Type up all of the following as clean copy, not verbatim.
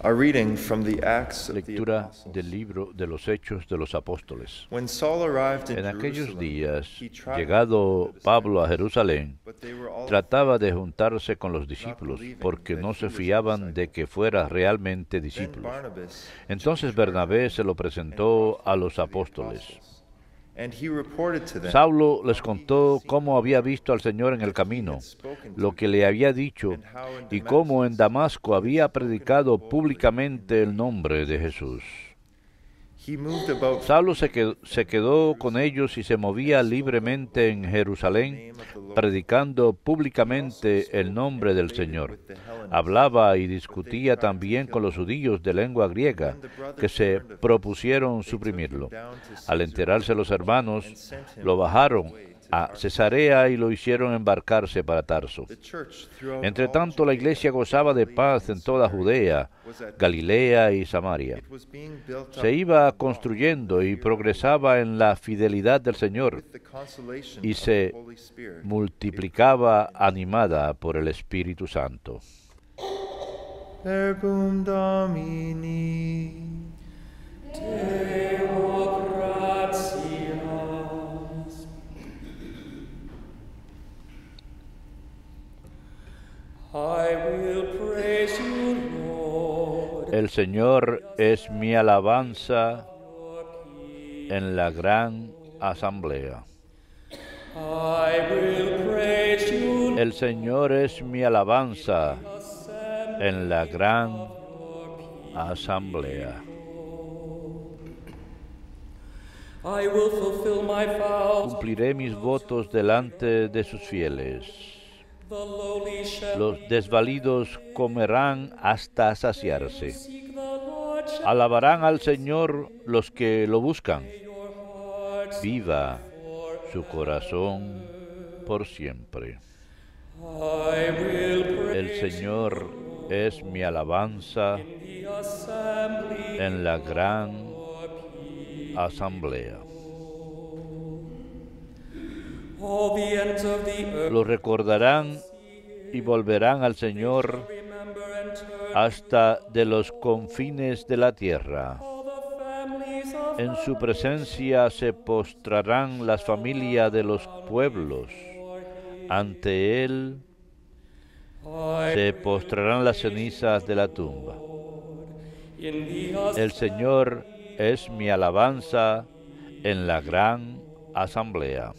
A reading from the Acts of the Lectura Apostles. del libro de los Hechos de los Apóstoles. When Saul arrived in En aquellos Jerusalem, días, he tried llegado to Pablo a Jerusalén, but they were all trataba de juntarse con los discípulos, porque no se fiaban de que fuera realmente Then discípulos. Barnabas Entonces Bernabé se lo presentó a los apóstoles. and he reported to them Saulo les contó cómo había visto al Señor en el camino, lo que le había dicho, y cómo en Damasco había predicado públicamente el nombre de Jesús. he moved about Saulo se quedó con ellos y se movía libremente en Jerusalén, predicando públicamente el nombre del Señor. Hablaba y discutía también con los judíos de lengua griega, que se propusieron suprimirlo. Al enterarse los hermanos, lo bajaron a Cesarea y lo hicieron embarcarse para Tarso. the church throughout Entre all tanto, la iglesia gozaba de paz en toda Judea, Galilea y Samaria. it was being built Se up iba construyendo y progresaba en la fidelidad del Señor with the consolation y of the se Holy Spirit. multiplicaba animada por el Espíritu Santo. Verbum Domini. I will praise you, Lord. El Señor es mi alabanza en la gran asamblea. I will praise you, El Señor es mi alabanza en la gran asamblea. I will fulfill my vows. Cumpliré mis votos delante de sus fieles. The lowly shall Los desvalidos comerán hasta saciarse. seek the Lord. Shall Alabarán al Señor los que lo buscan. your hearts. Viva su corazón por siempre. I will El praise Señor es mi alabanza the assembly. en la gran asamblea. All the ends of the earth Lo recordarán y volverán al Señor remember and turn. hasta de los confines de la tierra. All the families of En su presencia se postrarán las familias de los pueblos. Ante Él se postrarán las cenizas de la tumba. in the El Señor es mi alabanza en la gran asamblea.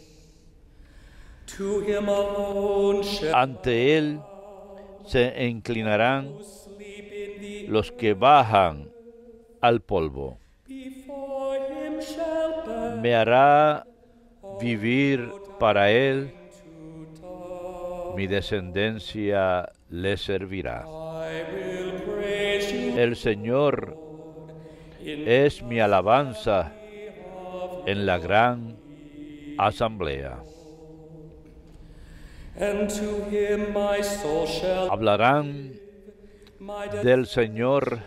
to him alone shall Ante Él se inclinarán sleep in the los que bajan al polvo. before him shall bow Me hará vivir para Él, mi descendencia le servirá. I will praise you El Señor es mi alabanza en la gran asamblea. and to him my soul shall Hablarán my death del Señor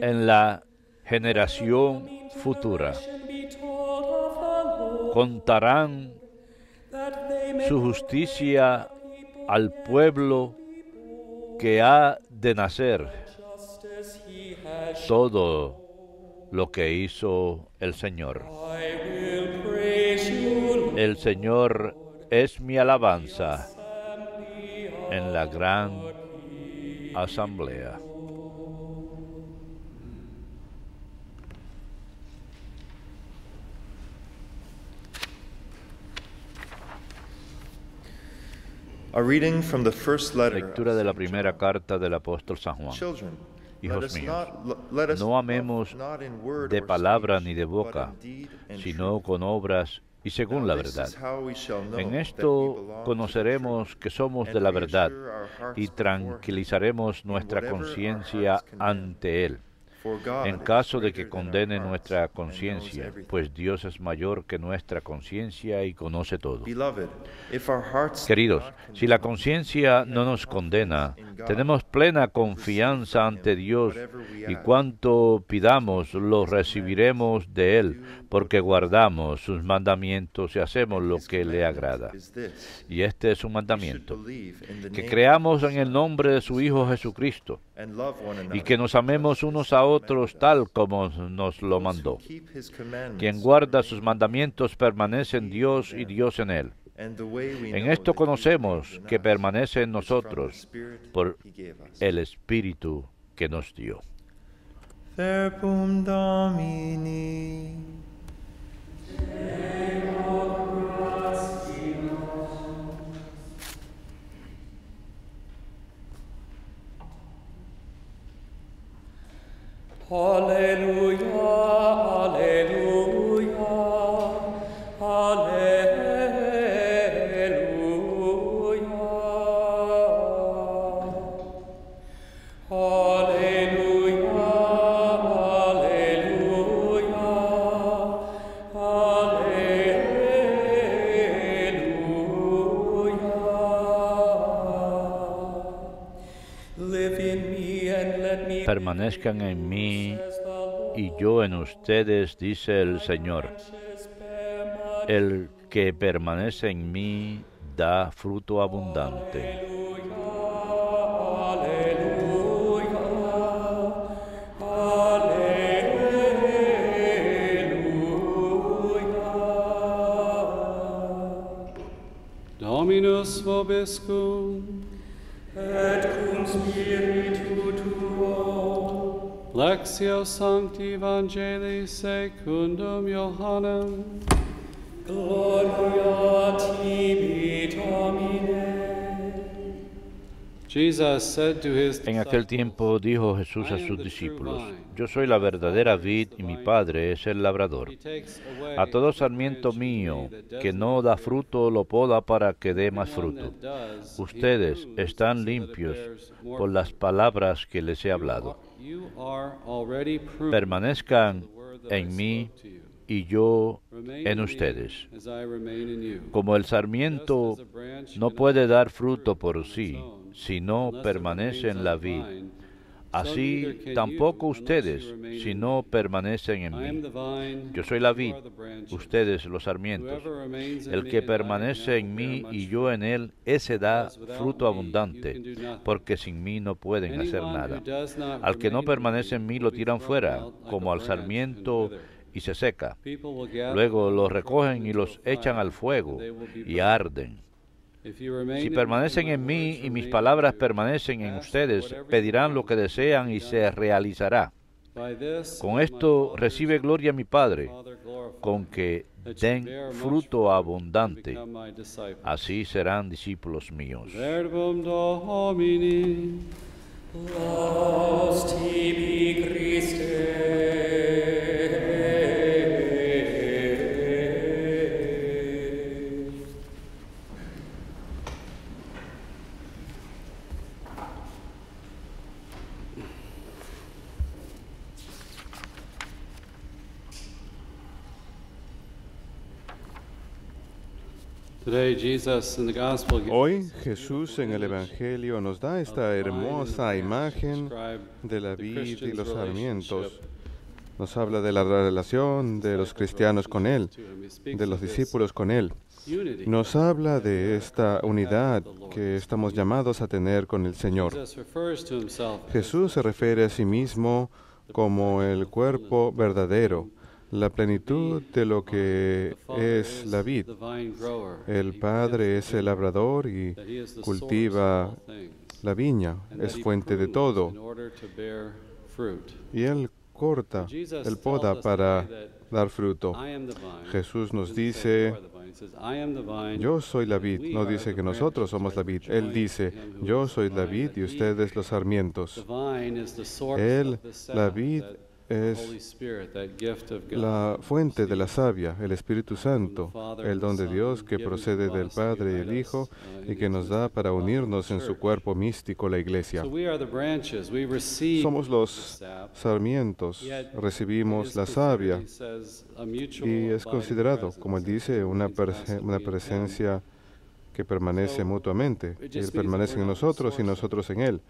en la generación futura. be told of the Lord Contarán that they may su justicia al pueblo que ha de nacer. just as he has Todo lo que hizo el Señor. I will praise you El Señor es mi alabanza en la gran asamblea. A reading from the first letter. Lectura de la primera carta del apóstol San Juan. Children, Hijos let us míos, let us no love amemos not in word de or palabra speech, ni de boca, but in deed and sino truth. con obras y según la Now this verdad. is how we shall know En that we esto belong to the conoceremos truth, que somos and de la verdad reassure our hearts y beforehand tranquilizaremos nuestra whatever our conciencia hearts condemn. ante Él. en caso de que condene nuestra conciencia, pues Dios es mayor que nuestra conciencia y conoce todo. Queridos, si la conciencia no nos condena, tenemos plena confianza ante Dios y cuanto pidamos lo recibiremos de Él, porque guardamos sus mandamientos y hacemos lo que le agrada. Y este es un mandamiento, que creamos en el nombre de su Hijo Jesucristo y que nos amemos unos a otros tal como nos lo mandó. Quien guarda sus mandamientos permanece en Dios y Dios en él. En esto conocemos que permanece en nosotros por el Espíritu que nos dio. Verbum Domini. Alleluia, alleluia, alleluia. Alleluia, alleluia, alleluia. Live in me and let me Permanezcan en mí y yo en ustedes, dice el Señor. El que permanece en mí da fruto abundante. Dominus vobiscum, et cum spiritu tuo. Lectio Sancti Evangelii secundum Johannem. Gloria tibi, Domine. Jesus said to his En aquel tiempo dijo Jesús a sus discípulos: Yo soy la verdadera vid y mi Padre es el labrador. A todo sarmiento mío que no da fruto lo poda para que dé más fruto. Ustedes están limpios por las palabras que les he hablado. Permanezcan en mí y yo en ustedes. Como el sarmiento no puede dar fruto por sí, si no permanece en la vid, así tampoco ustedes, si no permanecen en mí. Yo soy la vid, ustedes los sarmientos. El que permanece en mí y yo en él, ese da fruto abundante, porque sin mí no pueden hacer nada. Al que no permanece en mí lo tiran fuera, como al sarmiento, y se seca. Luego los recogen y los echan al fuego y arden. Si permanecen en mí y mis palabras permanecen en ustedes, pedirán lo que desean y se realizará. Con esto recibe gloria mi Padre, con que den fruto abundante. Así serán discípulos míos. Verbum Domini. Laus tibi, Christe. Hoy Jesús en el Evangelio nos da esta hermosa imagen de la vid y los sarmientos. Nos habla de la relación de los cristianos con Él, de los discípulos con Él. Nos habla de esta unidad que estamos llamados a tener con el Señor. Jesús se refiere a sí mismo como el cuerpo verdadero, la plenitud de lo que es la vid. El Padre es el labrador y cultiva la viña, es fuente de todo. Y Él corta, Él poda para dar fruto. Jesús nos dice: yo soy la vid. No dice que nosotros somos la vid. Él dice: yo soy la vid y ustedes los sarmientos. Él, la vid, es la fuente de la savia, el Espíritu Santo, el don de Dios que procede del Padre y el Hijo y que nos da para unirnos en su cuerpo místico, la Iglesia. Somos los sarmientos, recibimos la savia y es considerado, como él dice, una presencia que permanece mutuamente. Él permanece en nosotros y nosotros en Él.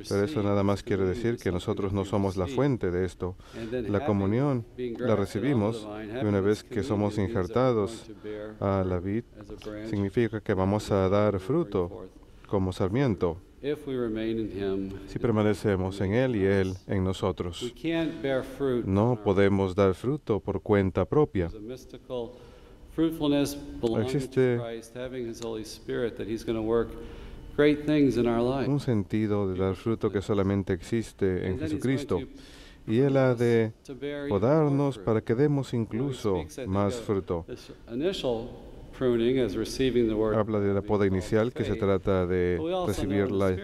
Pero eso nada más quiere decir que nosotros no somos la fuente de esto. La comunión la recibimos y una vez que somos injertados a la vid, significa que vamos a dar fruto como sarmiento si permanecemos en Él y Él en nosotros. No podemos dar fruto por cuenta propia. Existe un sentido de dar fruto que solamente existe en Jesucristo. Y Él ha de podarnos para que demos incluso más fruto. Habla de la poda inicial, que se trata de recibir la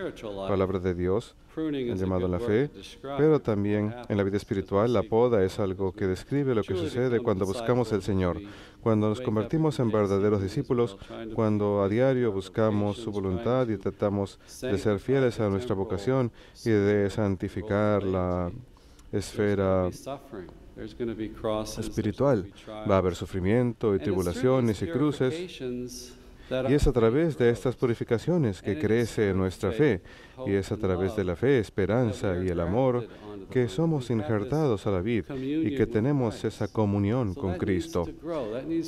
palabra de Dios, el llamado a la fe, pero también en la vida espiritual la poda es algo que describe lo que sucede cuando buscamos el Señor, cuando nos convertimos en verdaderos discípulos, cuando a diario buscamos su voluntad y tratamos de ser fieles a nuestra vocación y de santificar la esfera espiritual. Va a haber sufrimiento y tribulaciones y cruces, y es a través de estas purificaciones que crece nuestra fe, y es a través de la fe, esperanza y el amor que somos injertados a la vid y que tenemos esa comunión con Cristo.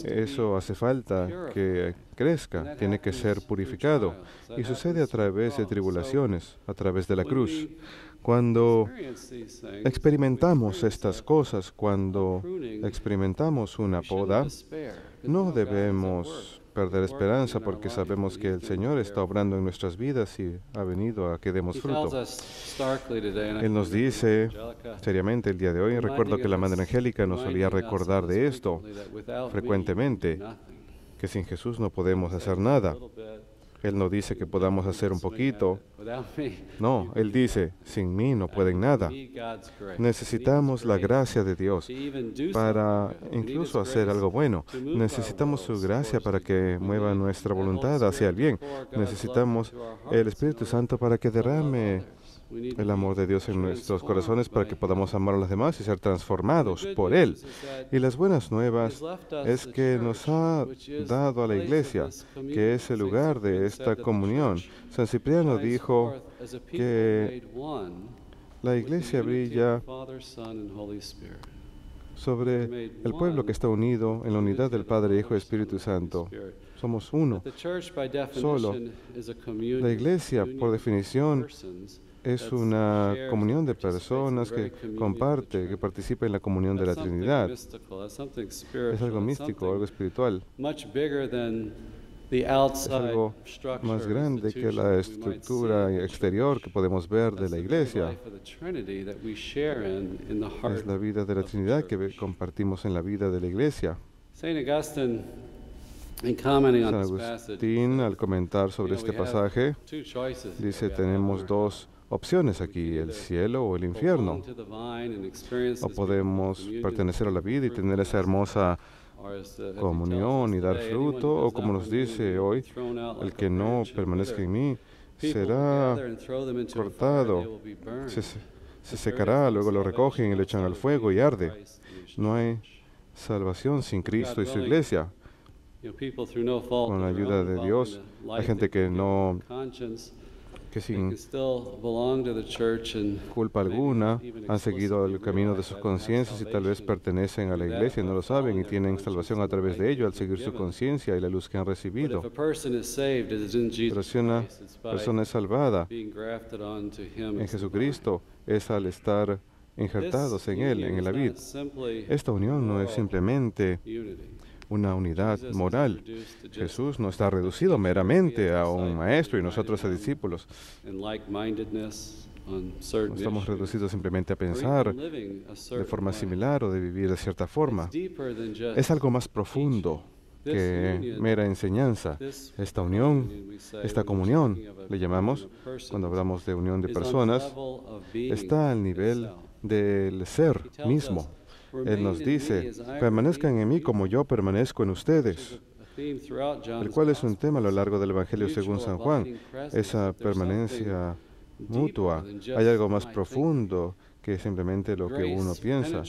Eso hace falta que crezca, tiene que ser purificado, y sucede a través de tribulaciones, a través de la cruz. Cuando experimentamos estas cosas, cuando experimentamos una poda, no debemos perder esperanza porque sabemos que el Señor está obrando en nuestras vidas y ha venido a que demos fruto. Él nos dice seriamente el día de hoy, recuerdo que la Madre Angélica nos solía recordar de esto frecuentemente, que sin Jesús no podemos hacer nada. Él no dice que podamos hacer un poquito. No, Él dice, sin mí no pueden nada. Necesitamos la gracia de Dios para incluso hacer algo bueno. Necesitamos su gracia para que mueva nuestra voluntad hacia el bien. Necesitamos el Espíritu Santo para que derrame el amor de Dios en nuestros corazones para que podamos amar a los demás y ser transformados por Él. Y las buenas nuevas es que nos ha dado a la Iglesia, que es el lugar de esta comunión. San Cipriano dijo que la Iglesia brilla sobre el pueblo que está unido en la unidad del Padre, Hijo y Espíritu Santo. Somos uno, solo. La Iglesia, por definición, es una comunión de personas que comparte, que participa en la comunión de la Trinidad. Es algo místico, algo espiritual. Es algo más grande que la estructura exterior que podemos ver de la Iglesia. Es la vida de la Trinidad que compartimos en la vida de la Iglesia. San Agustín, al comentar sobre este pasaje, dice, tenemos dos opciones aquí, el cielo o el infierno. O podemos pertenecer a la vida y tener esa hermosa comunión y dar fruto, o como nos dice hoy, el que no permanezca en mí será cortado, se secará, luego lo recogen y lo echan al fuego y arde. No hay salvación sin Cristo y su Iglesia. Con la ayuda de Dios, hay gente que sin culpa alguna han seguido el camino de sus conciencias y tal vez pertenecen a la Iglesia y no lo saben y tienen salvación a través de ello al seguir su conciencia y la luz que han recibido. Pero si una persona es salvada en Jesucristo, es al estar injertados en Él, en la vid. Esta unión no es simplemente una unidad moral. Jesús no está reducido meramente a un maestro y nosotros a discípulos. No estamos reducidos simplemente a pensar de forma similar o de vivir de cierta forma. Es algo más profundo que mera enseñanza. Esta unión, esta comunión, le llamamos, cuando hablamos de unión de personas, está al nivel del ser mismo. Él nos dice, permanezcan en mí como yo permanezco en ustedes, el cual es un tema a lo largo del Evangelio según San Juan, esa permanencia mutua. Hay algo más profundo que simplemente lo que uno piensa,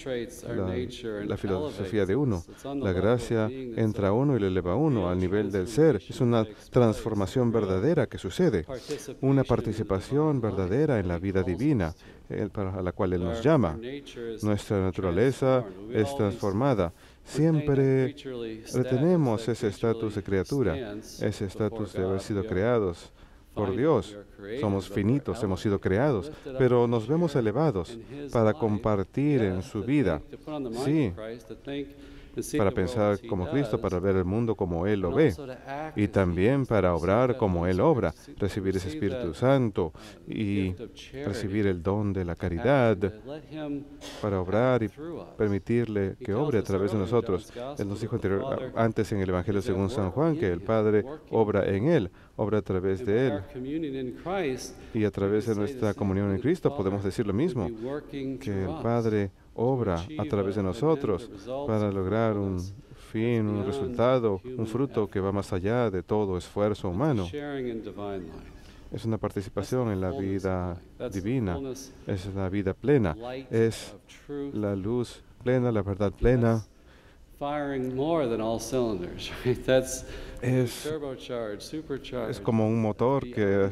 la filosofía de uno. La gracia entra a uno y le eleva a uno al nivel del ser. Es una transformación verdadera que sucede, una participación verdadera en la vida divina a la cual Él nos llama. Nuestra naturaleza es transformada. Siempre retenemos ese estatus de criatura, ese estatus de haber sido creados por Dios. Somos finitos, hemos sido creados, pero nos vemos elevados para compartir en su vida. Sí, para pensar como Cristo, para ver el mundo como Él lo ve, y también para obrar como Él obra, recibir ese Espíritu Santo y recibir el don de la caridad, para obrar y permitirle que obre a través de nosotros. Él nos dijo antes en el Evangelio según San Juan que el Padre obra en Él, obra a través de Él. Y a través de nuestra comunión en Cristo podemos decir lo mismo, que el Padre obra a través de nosotros para lograr un fin, un resultado, un fruto que va más allá de todo esfuerzo humano. Es una participación en la vida divina, es la vida plena, es la luz plena, la verdad plena. Es como un motor que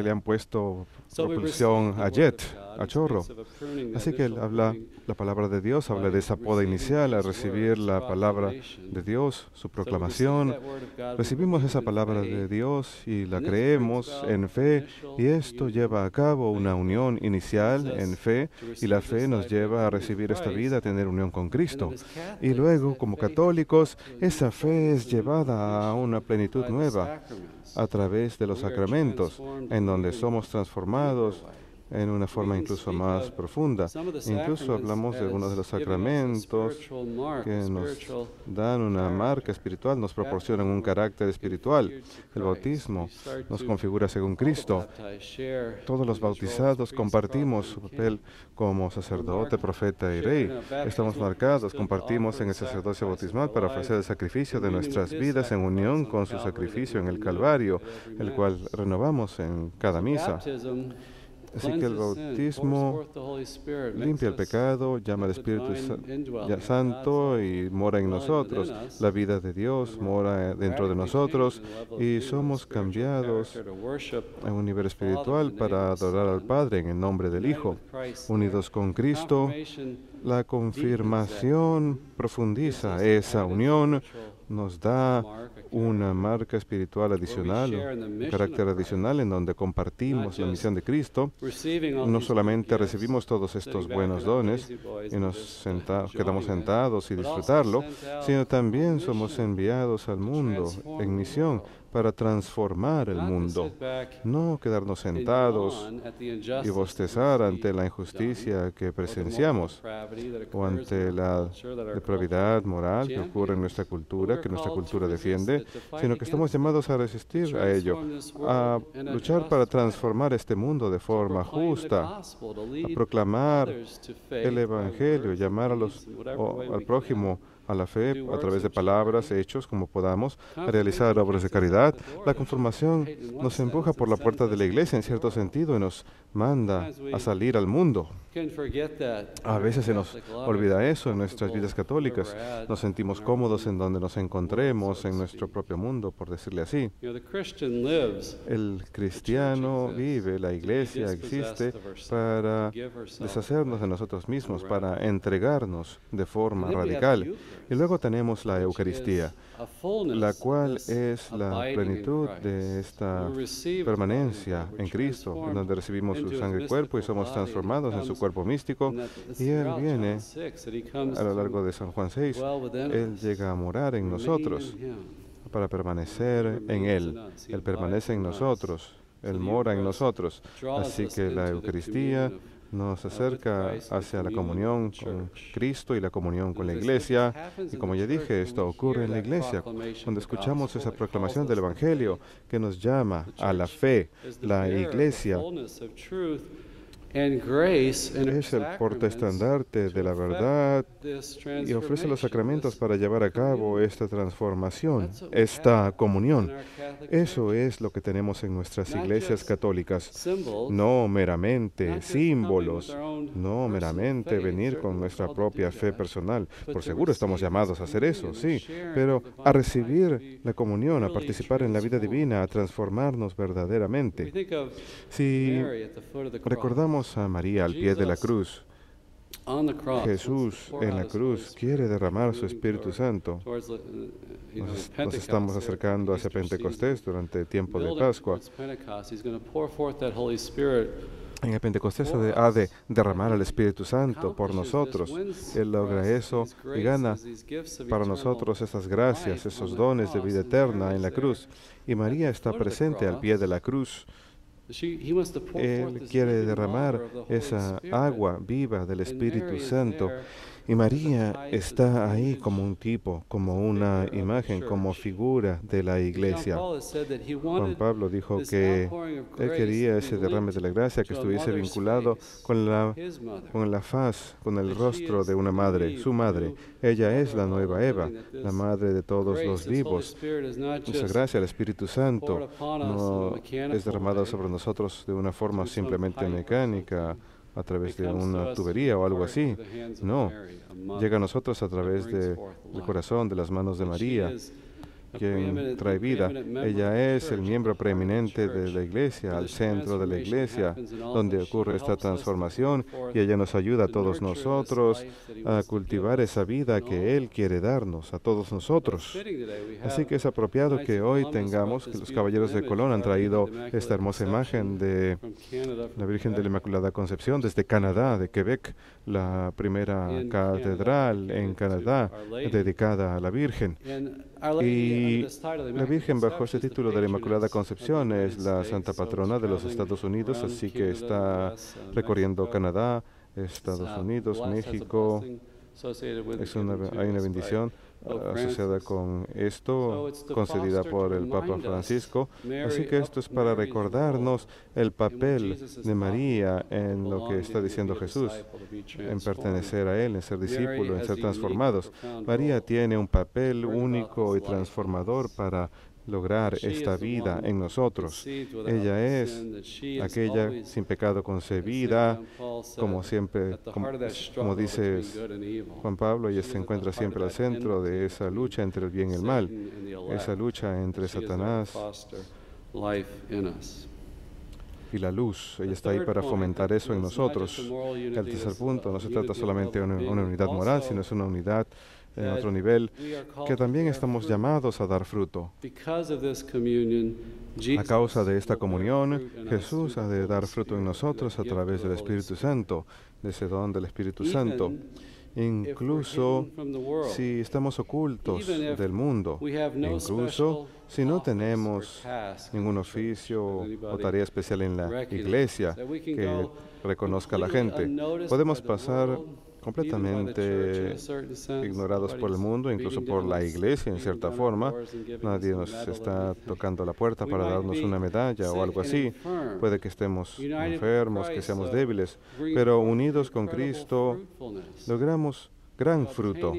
le han puesto propulsión a jet, a chorro. Así que él habla, la palabra de Dios habla de esa poda inicial, al recibir la palabra de Dios, su proclamación. Recibimos esa palabra de Dios y la creemos en fe, y esto lleva a cabo una unión inicial en fe, y la fe nos lleva a recibir esta vida, a tener unión con Cristo. Y luego, como católicos, esa fe es llevada a una plenitud nueva a través de los sacramentos, en donde somos transformados en una forma incluso más profunda. Incluso hablamos de algunos de los sacramentos que nos dan una marca espiritual, nos proporcionan un carácter espiritual. El bautismo nos configura según Cristo. Todos los bautizados compartimos su papel como sacerdote, profeta y rey. Estamos marcados, compartimos en el sacerdocio bautismal para ofrecer el sacrificio de nuestras vidas en unión con su sacrificio en el Calvario, el cual renovamos en cada misa. Así que el bautismo limpia el pecado, llama al Espíritu Santo y mora en nosotros. La vida de Dios mora dentro de nosotros y somos cambiados a un nivel espiritual para adorar al Padre en el nombre del Hijo. Unidos con Cristo, la confirmación profundiza esa unión, nos da una marca espiritual adicional, un carácter adicional en donde compartimos la misión de Cristo. No solamente recibimos todos estos buenos dones y nos quedamos sentados y disfrutarlo, sino también somos enviados al mundo en misión para transformar el mundo, no quedarnos sentados y bostezar ante la injusticia que presenciamos o ante la depravidad moral que ocurre en nuestra cultura, que nuestra cultura defiende, sino que estamos llamados a resistir a ello, a luchar para transformar este mundo de forma justa, a proclamar el Evangelio, llamar al prójimo a la fe a través de palabras, hechos, como podamos, a realizar obras de caridad. La conformación nos empuja por la puerta de la iglesia en cierto sentido y nos manda a salir al mundo. A veces se nos olvida eso en nuestras vidas católicas. Nos sentimos cómodos en donde nos encontremos, en nuestro propio mundo, por decirle así. El cristiano vive, la iglesia existe para deshacernos de nosotros mismos, para entregarnos de forma radical. Y luego tenemos la Eucaristía, la cual es la plenitud de esta permanencia en Cristo, en donde recibimos su sangre y cuerpo y somos transformados en su cuerpo místico. Y Él viene a lo largo de San Juan 6, Él llega a morar en nosotros para permanecer en Él. Él permanece en nosotros, Él mora en nosotros. Así que la Eucaristía nos acerca hacia la comunión con Cristo y la comunión con la iglesia. Y como ya dije, esto ocurre en la iglesia, cuando escuchamos esa proclamación del Evangelio que nos llama a la fe. La iglesia es el portaestandarte de la verdad y ofrece los sacramentos para llevar a cabo esta transformación, esta comunión. Eso es lo que tenemos en nuestras iglesias católicas. No meramente símbolos, no meramente venir con nuestra propia fe personal. Por seguro estamos llamados a hacer eso, sí, pero a recibir la comunión, a participar en la vida divina, a transformarnos verdaderamente. Si recordamos a María al pie de la cruz, Jesús en la cruz quiere derramar su Espíritu Santo. Nos estamos acercando hacia Pentecostés durante el tiempo de Pascua. En el Pentecostés ha de derramar el Espíritu Santo por nosotros. Él logra eso y gana para nosotros esas gracias, esos dones de vida eterna en la cruz. Y María está presente al pie de la cruz. Él quiere derramar esa agua viva del Espíritu Santo. Y María está ahí como un tipo, como una imagen, como figura de la iglesia. Juan Pablo dijo que él quería ese derrame de la gracia que estuviese vinculado con la faz, con el rostro de una madre, su madre. Ella es la nueva Eva, la madre de todos los vivos. Esa gracia, el Espíritu Santo, no es derramada sobre nosotros de una forma simplemente mecánica, a través de una tubería o algo así. No, llega a nosotros a través del corazón, de las manos de María, quien trae vida. Ella es el miembro preeminente de la iglesia, al centro de la iglesia, donde ocurre esta transformación, y ella nos ayuda a todos nosotros a cultivar esa vida que Él quiere darnos a todos nosotros. Así que es apropiado que hoy tengamos, que los caballeros de Colón han traído esta hermosa imagen de la Virgen de la Inmaculada Concepción desde Canadá, de Quebec, la primera catedral en Canadá dedicada a la Virgen. Y la Virgen, bajo este título de la Inmaculada Concepción, es la santa patrona de los Estados Unidos, así que está recorriendo Canadá, Estados Unidos, México. Hay una bendición asociada con esto, concedida por el Papa Francisco. Así que esto es para recordarnos el papel de María en lo que está diciendo Jesús, en pertenecer a Él, en ser discípulo, en ser transformados. María tiene un papel único y transformador para lograr esta vida en nosotros. Ella es aquella sin pecado concebida, como siempre, como dice Juan Pablo, ella se encuentra siempre al centro de esa lucha entre el bien y el mal, esa lucha entre Satanás y la luz. Ella está ahí para fomentar eso en nosotros. El tercer punto, no se trata solamente de una unidad moral, sino es una unidad en otro nivel, que también estamos llamados a dar fruto. A causa de esta comunión, Jesús ha de dar fruto en nosotros a través del Espíritu Santo, de ese don del Espíritu Santo. Incluso si estamos ocultos del mundo, incluso si no tenemos ningún oficio o tarea especial en la iglesia que reconozca a la gente, podemos pasar completamente ignorados por el mundo, incluso por la iglesia en cierta forma. Nadie nos está tocando la puerta para darnos una medalla o algo así. Puede que estemos enfermos, que seamos débiles, pero unidos con Cristo logramos gran fruto.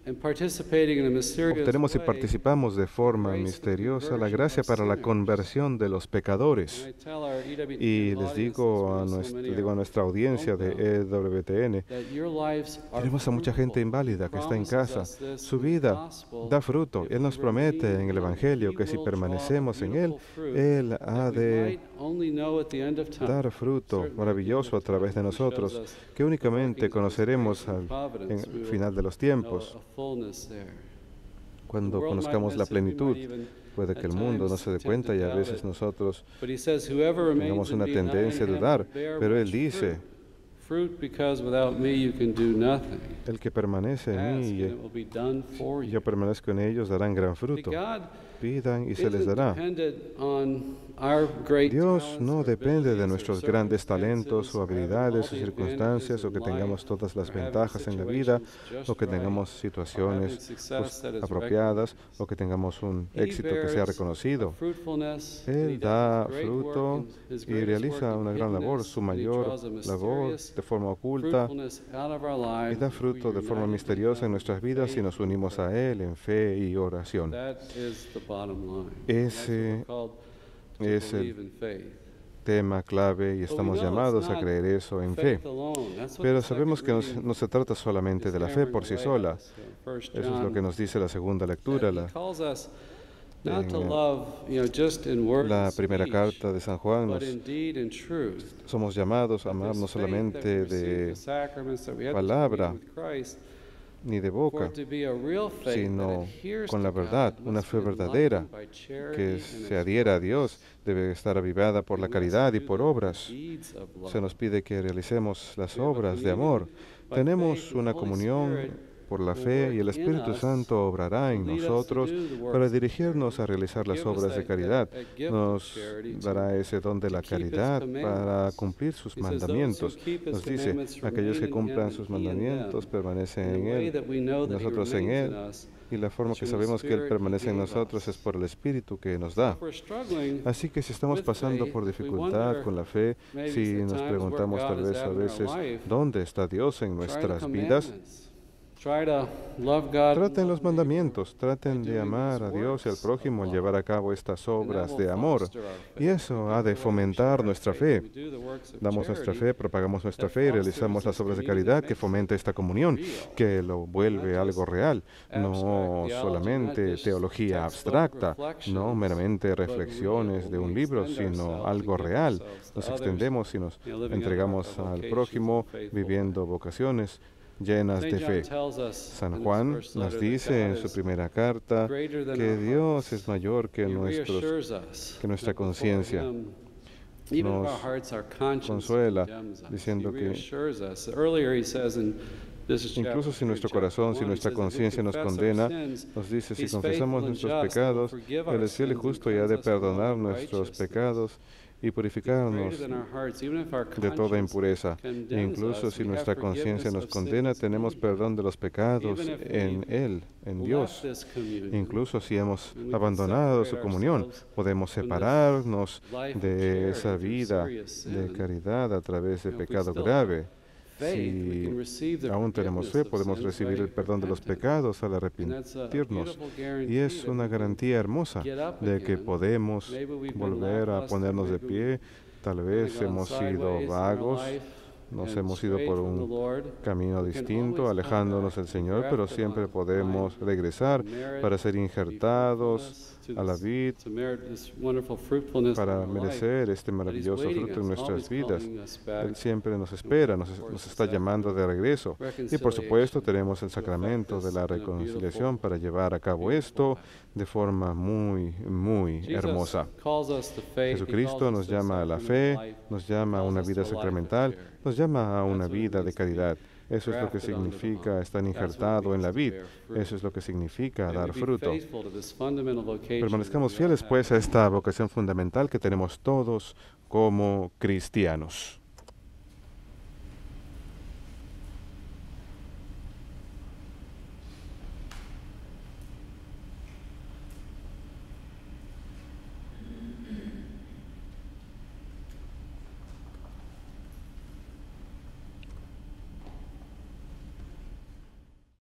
Obtenemos y participamos de forma misteriosa la gracia para la conversión de los pecadores. Y les digo a nuestra audiencia de EWTN, tenemos a mucha gente inválida que está en casa. Su vida da fruto. Él nos promete en el Evangelio que si permanecemos en Él, Él ha de dar fruto maravilloso a través de nosotros, que únicamente conoceremos en el final de los tiempos. Cuando conozcamos la plenitud, puede que el mundo no se dé cuenta y a veces nosotros tengamos una tendencia a dudar, pero Él dice, el que permanece en mí y yo permanezco en ellos darán gran fruto. pidan y se les dará. Dios no depende de nuestros grandes talentos o habilidades o circunstancias o que tengamos todas las ventajas en la vida o que tengamos situaciones apropiadas o que tengamos un éxito que sea reconocido. Él da fruto y realiza una gran labor, su mayor labor de forma oculta, y da fruto de forma misteriosa en nuestras vidas si nos unimos a Él en fe y oración. Ese es el tema clave y estamos llamados a creer eso en fe. Pero sabemos que no se trata solamente de la fe por sí sola. Eso es lo que nos dice la segunda lectura, la primera carta de San Juan. Somos llamados a amar no solamente de palabra ni de boca, sino con la verdad, una fe verdadera que se adhiera a Dios, debe estar avivada por la caridad y por obras. Se nos pide que realicemos las obras de amor. Tenemos una comunión por la fe y el Espíritu Santo obrará en nosotros para dirigirnos a realizar las obras de caridad. Nos dará ese don de la caridad para cumplir sus mandamientos. Nos dice, aquellos que cumplan sus mandamientos permanecen en Él, nosotros en Él. Y la forma que sabemos que Él permanece en nosotros es por el Espíritu que nos da. Así que si estamos pasando por dificultad con la fe, si nos preguntamos tal vez a veces, ¿dónde está Dios en nuestras vidas? Traten los mandamientos, traten de amar a Dios y al prójimo al llevar a cabo estas obras de amor. Y eso ha de fomentar nuestra fe. Damos nuestra fe, propagamos nuestra fe y realizamos las obras de caridad que fomenta esta comunión, que lo vuelve algo real, no solamente teología abstracta, no meramente reflexiones de un libro, sino algo real. Nos extendemos y nos entregamos al prójimo viviendo vocaciones llenas de fe. San Juan nos dice en su primera carta que Dios es mayor que nuestra conciencia. Nos consuela diciendo que incluso si nuestro corazón, si nuestra conciencia nos condena, nos dice, si confesamos nuestros pecados, Él es fiel y justo y ha de perdonar nuestros pecados y purificarnos de toda impureza. E incluso si nuestra conciencia nos condena, tenemos perdón de los pecados en Él, en Dios. Incluso si hemos abandonado su comunión, podemos separarnos de esa vida de caridad a través de pecado grave. Si aún tenemos fe, podemos recibir el perdón de los pecados al arrepentirnos. Y es una garantía hermosa de que podemos volver a ponernos de pie. Tal vez hemos sido vagos, nos hemos ido por un camino distinto, alejándonos del Señor, pero siempre podemos regresar para ser injertados a la vid, para merecer este maravilloso fruto en nuestras vidas. Él siempre nos espera, nos está llamando de regreso. Y por supuesto tenemos el sacramento de la reconciliación para llevar a cabo esto de forma muy, muy hermosa. Jesucristo nos llama a la fe, nos llama a una vida sacramental, nos llama a una vida de caridad. Eso es lo que significa estar injertado en la vid. Eso es lo que significa dar fruto. Permanezcamos fieles, pues, a esta vocación fundamental que tenemos todos como cristianos.